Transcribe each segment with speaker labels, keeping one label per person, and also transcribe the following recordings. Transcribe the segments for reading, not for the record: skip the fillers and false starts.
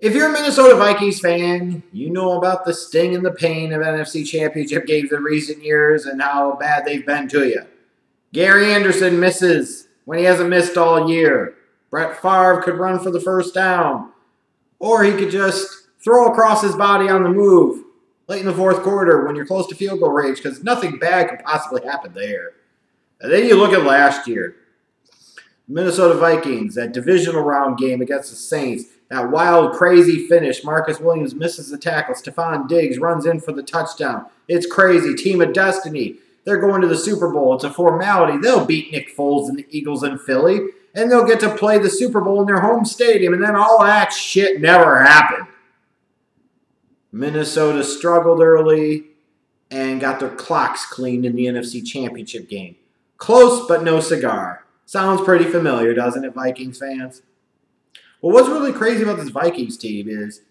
Speaker 1: If you're a Minnesota Vikings fan, you know about the sting and the pain of NFC Championship games in recent years and how bad they've been to you. Gary Anderson misses when he hasn't missed all year. Brett Favre could run for the first down. Or he could just throw across his body on the move late in the fourth quarter when you're close to field goal range because nothing bad could possibly happen there. And then you look at last year. Minnesota Vikings, that divisional round game against the Saints. That wild, crazy finish. Marcus Williams misses the tackle. Stephon Diggs runs in for the touchdown. It's crazy. Team of destiny. They're going to the Super Bowl. It's a formality. They'll beat Nick Foles and the Eagles in Philly, and they'll get to play the Super Bowl in their home stadium, and then all that shit never happened. Minnesota struggled early and got their clocks cleaned in the NFC Championship game. Close, but no cigar. Sounds pretty familiar, doesn't it, Vikings fans? Well, what's really crazy about this Vikings team is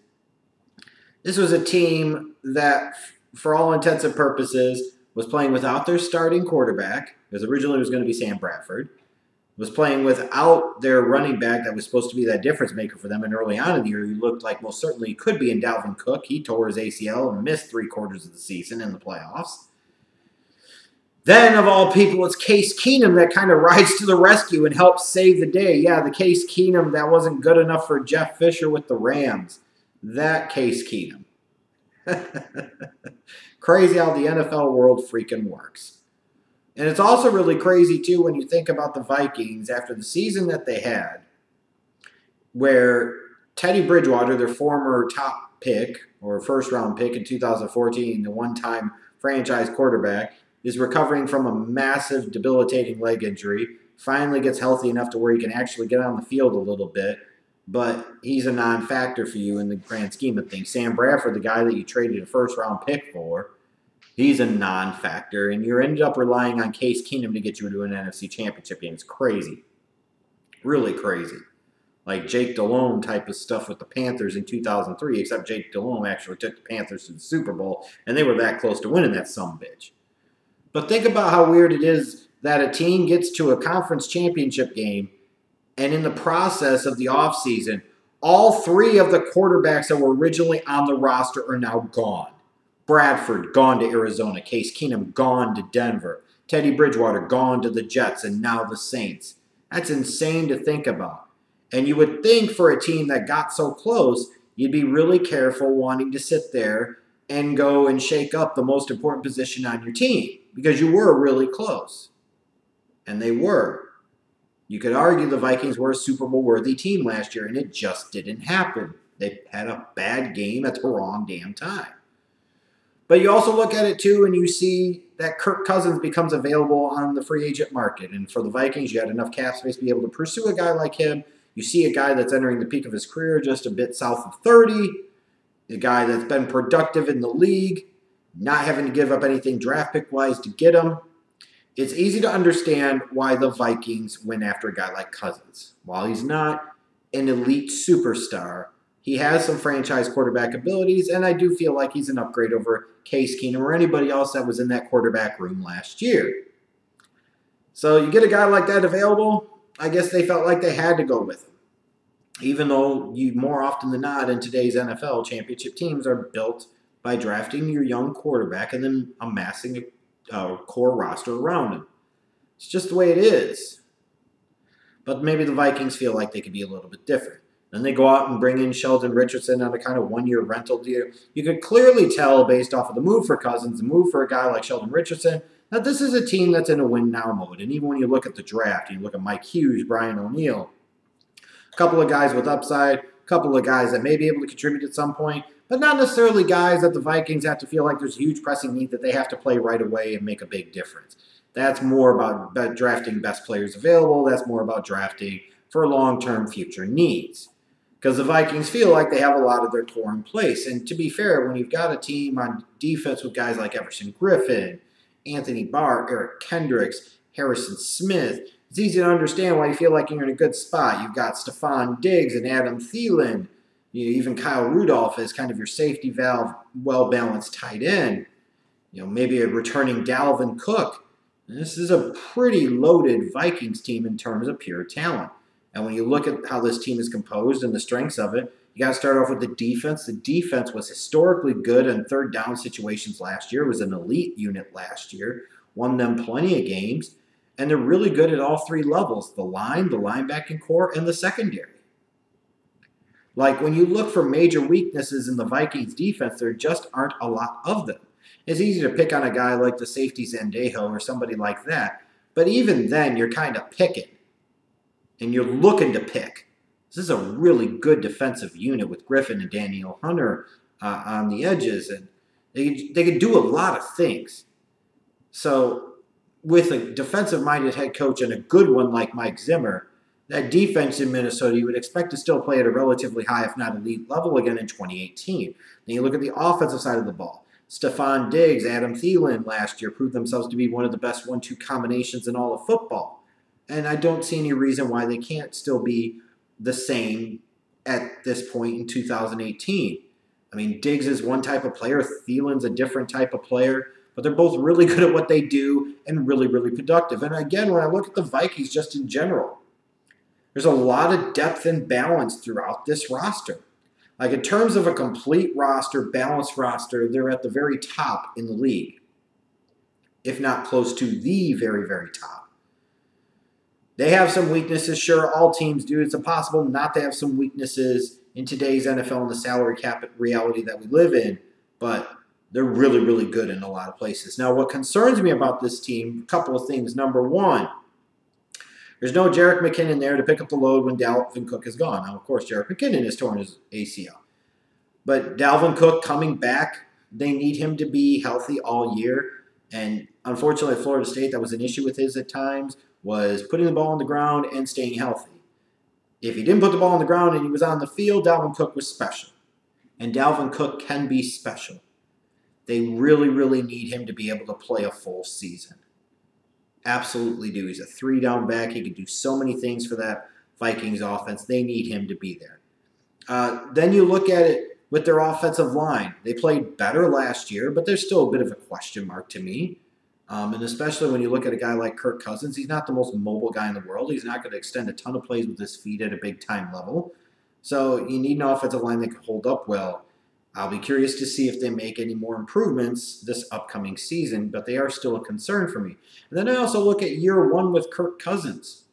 Speaker 1: this was a team that, for all intents and purposes, was playing without their starting quarterback, because originally it was going to be Sam Bradford, was playing without their running back that was supposed to be that difference maker for them, and early on in the year, he looked like most certainly he could be in Dalvin Cook. He tore his ACL and missed 3/4 of the season in the playoffs. Then, of all people, it's Case Keenum that kind of rides to the rescue and helps save the day. Yeah, the Case Keenum that wasn't good enough for Jeff Fisher with the Rams. That Case Keenum. Crazy how the NFL world freaking works. And it's also really crazy, too, when you think about the Vikings after the season that they had, where Teddy Bridgewater, their former top pick, or first-round pick in 2014, the one-time franchise quarterback, is recovering from a massive, debilitating leg injury, finally gets healthy enough to where he can actually get on the field a little bit, but he's a non-factor for you in the grand scheme of things. Sam Bradford, the guy that you traded a first-round pick for, he's a non-factor, and you ended up relying on Case Keenum to get you into an NFC Championship game. It's crazy. Really crazy. Like Jake Delhomme type of stuff with the Panthers in 2003, except Jake Delhomme actually took the Panthers to the Super Bowl, and they were that close to winning that sumbitch. But think about how weird it is that a team gets to a conference championship game, and in the process of the offseason, all three of the quarterbacks that were originally on the roster are now gone. Bradford, gone to Arizona. Case Keenum, gone to Denver. Teddy Bridgewater, gone to the Jets, and now the Saints. That's insane to think about. And you would think for a team that got so close, you'd be really careful wanting to sit there and go and shake up the most important position on your team, because you were really close. And they were. You could argue the Vikings were a Super Bowl-worthy team last year, and it just didn't happen. They had a bad game at the wrong damn time. But you also look at it, too, and you see that Kirk Cousins becomes available on the free agent market. And for the Vikings, you had enough cap space to be able to pursue a guy like him. You see a guy that's entering the peak of his career just a bit south of 30. A guy that's been productive in the league, not having to give up anything draft pick-wise to get him. It's easy to understand why the Vikings went after a guy like Cousins. While he's not an elite superstar, he has some franchise quarterback abilities, and I do feel like he's an upgrade over Case Keenum or anybody else that was in that quarterback room last year. So you get a guy like that available, I guess they felt like they had to go with him. Even though you more often than not in today's NFL, championship teams are built by drafting your young quarterback and then amassing a core roster around him. It's just the way it is. But maybe the Vikings feel like they could be a little bit different. Then they go out and bring in Sheldon Richardson on a kind of one-year rental deal. You could clearly tell based off of the move for Cousins, the move for a guy like Sheldon Richardson, that this is a team that's in a win-now mode. And even when you look at the draft, you look at Mike Hughes, Brian O'Neill, a couple of guys with upside, a couple of guys that may be able to contribute at some point, but not necessarily guys that the Vikings have to feel like there's a huge pressing need that they have to play right away and make a big difference. That's more about drafting best players available. That's more about drafting for long-term future needs. Because the Vikings feel like they have a lot of their core in place. And to be fair, when you've got a team on defense with guys like Everson Griffin, Anthony Barr, Eric Kendricks, Harrison Smith, it's easy to understand why you feel like you're in a good spot. You've got Stephon Diggs and Adam Thielen. Even Kyle Rudolph is kind of your safety valve, well-balanced tight end. Maybe a returning Dalvin Cook. And this is a pretty loaded Vikings team in terms of pure talent. And when you look at how this team is composed and the strengths of it, You got to start off with the defense. The defense was historically good in third down situations last year. It was an elite unit last year. Won them plenty of games. And they're really good at all three levels, the line, the linebacking core, and the secondary. Like when you look for major weaknesses in the Vikings defense, there just aren't a lot of them. It's easy to pick on a guy like the safety Zendejo or somebody like that. But even then, you're kind of picking. And you're looking to pick. This is a really good defensive unit with Griffin and Daniel Hunter on the edges. And they can do a lot of things. So with a defensive-minded head coach and a good one like Mike Zimmer, that defense in Minnesota you would expect to still play at a relatively high, if not elite level again in 2018. Then you look at the offensive side of the ball. Stephon Diggs, Adam Thielen last year proved themselves to be one of the best 1-2 combinations in all of football. And I don't see any reason why they can't still be the same at this point in 2018. I mean, Diggs is one type of player. Thielen's a different type of player. But they're both really good at what they do and really, really productive. And again, when I look at the Vikings just in general, there's a lot of depth and balance throughout this roster. Like in terms of a complete roster, balanced roster, they're at the very top in the league, if not close to the very, very top. They have some weaknesses, sure, all teams do. It's impossible not to have some weaknesses in today's NFL and the salary cap reality that we live in, but they're really, really good in a lot of places. Now, what concerns me about this team, a couple of things. Number one, there's no Jerick McKinnon there to pick up the load when Dalvin Cook is gone. Now, of course, Jerick McKinnon has torn his ACL. But Dalvin Cook coming back, they need him to be healthy all year. And unfortunately, at Florida State, that was an issue with his at times, was putting the ball on the ground and staying healthy. If he didn't put the ball on the ground and he was on the field, Dalvin Cook was special. And Dalvin Cook can be special. They really, really need him to be able to play a full season. Absolutely do. He's a 3-down back. He can do so many things for that Vikings offense. They need him to be there. Then you look at it with their offensive line. They played better last year, but there's still a bit of a question mark to me. And especially when you look at a guy like Kirk Cousins, he's not the most mobile guy in the world. He's not going to extend a ton of plays with his feet at a big-time level. So you need an offensive line that can hold up well. I'll be curious to see if they make any more improvements this upcoming season, but they are still a concern for me. And then I also look at year one with Kirk Cousins.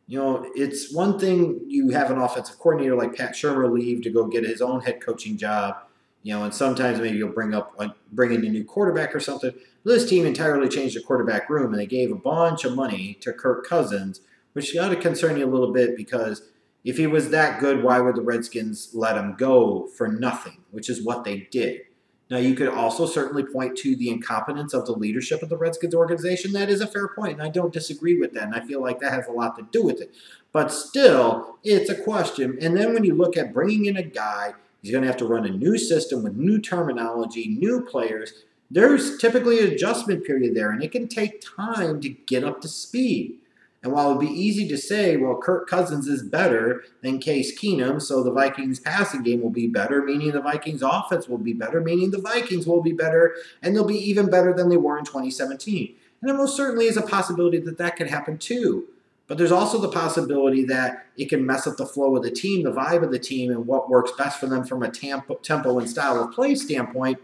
Speaker 1: You know, it's one thing you have an offensive coordinator like Pat Shurmur leave to go get his own head coaching job, you know, and sometimes maybe you'll bring in a new quarterback or something. This team entirely changed the quarterback room, and they gave a bunch of money to Kirk Cousins, which got to concern you a little bit because if he was that good, why would the Redskins let him go for nothing, which is what they did. Now, you could also certainly point to the incompetence of the leadership of the Redskins organization. That is a fair point, and I don't disagree with that, and I feel like that has a lot to do with it. But still, it's a question. And then when you look at bringing in a guy, he's going to have to run a new system with new terminology, new players. There's typically an adjustment period there, and it can take time to get up to speed. And while it would be easy to say, well, Kirk Cousins is better than Case Keenum, so the Vikings passing game will be better, meaning the Vikings offense will be better, meaning the Vikings will be better, and they'll be even better than they were in 2017. And there most certainly is a possibility that that could happen too. But there's also the possibility that it can mess up the flow of the team, the vibe of the team, and what works best for them from a tempo and style of play standpoint,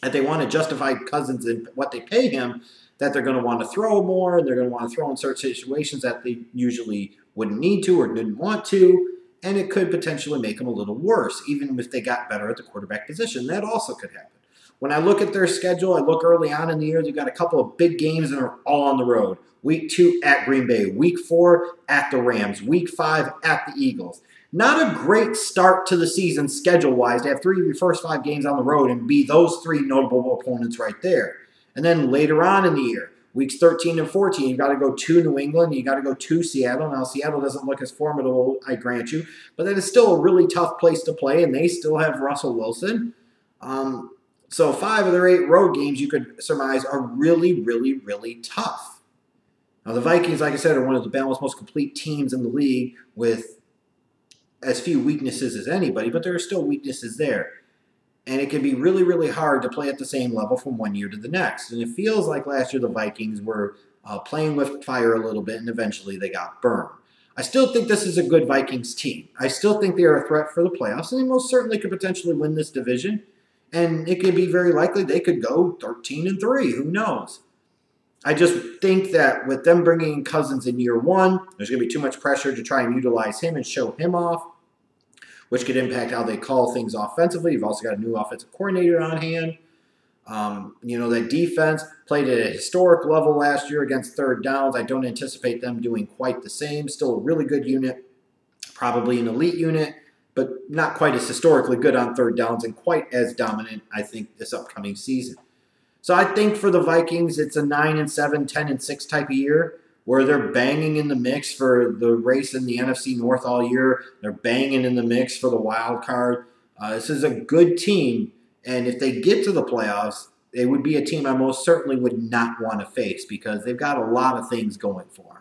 Speaker 1: that they want to justify Cousins and what they pay him, that they're going to want to throw more, and they're going to want to throw in certain situations that they usually wouldn't need to or didn't want to, and it could potentially make them a little worse, even if they got better at the quarterback position. That also could happen. When I look at their schedule, I look early on in the year, they've got a couple of big games that are all on the road. Week 2 at Green Bay, Week 4 at the Rams, Week 5 at the Eagles. Not a great start to the season schedule-wise to have 3 of your first 5 games on the road and be those 3 notable opponents right there. And then later on in the year, weeks 13 and 14, you've got to go to New England. You've got to go to Seattle. Now, Seattle doesn't look as formidable, I grant you, but that is still a really tough place to play, and they still have Russell Wilson. So 5 of their 8 road games, you could surmise, are really, really, really tough. Now, the Vikings, like I said, are one of the balanced, most complete teams in the league with as few weaknesses as anybody, but there are still weaknesses there. And it can be really, really hard to play at the same level from one year to the next. And it feels like last year the Vikings were playing with fire a little bit, and eventually they got burned. I still think this is a good Vikings team. I still think they are a threat for the playoffs, and they most certainly could potentially win this division. And it could be very likely they could go 13-3. Who knows? I just think that with them bringing in Cousins in year one, there's going to be too much pressure to try and utilize him and show him off, which could impact how they call things offensively. You've also got a new offensive coordinator on hand. That defense played at a historic level last year against third downs. I don't anticipate them doing quite the same. Still a really good unit, probably an elite unit, but not quite as historically good on third downs and quite as dominant, I think, this upcoming season. So I think for the Vikings, it's a 9-7, 10-6 type of year where they're banging in the mix for the race in the NFC North all year. They're banging in the mix for the wild card. This is a good team. And if they get to the playoffs, they would be a team I most certainly would not want to face because they've got a lot of things going for them.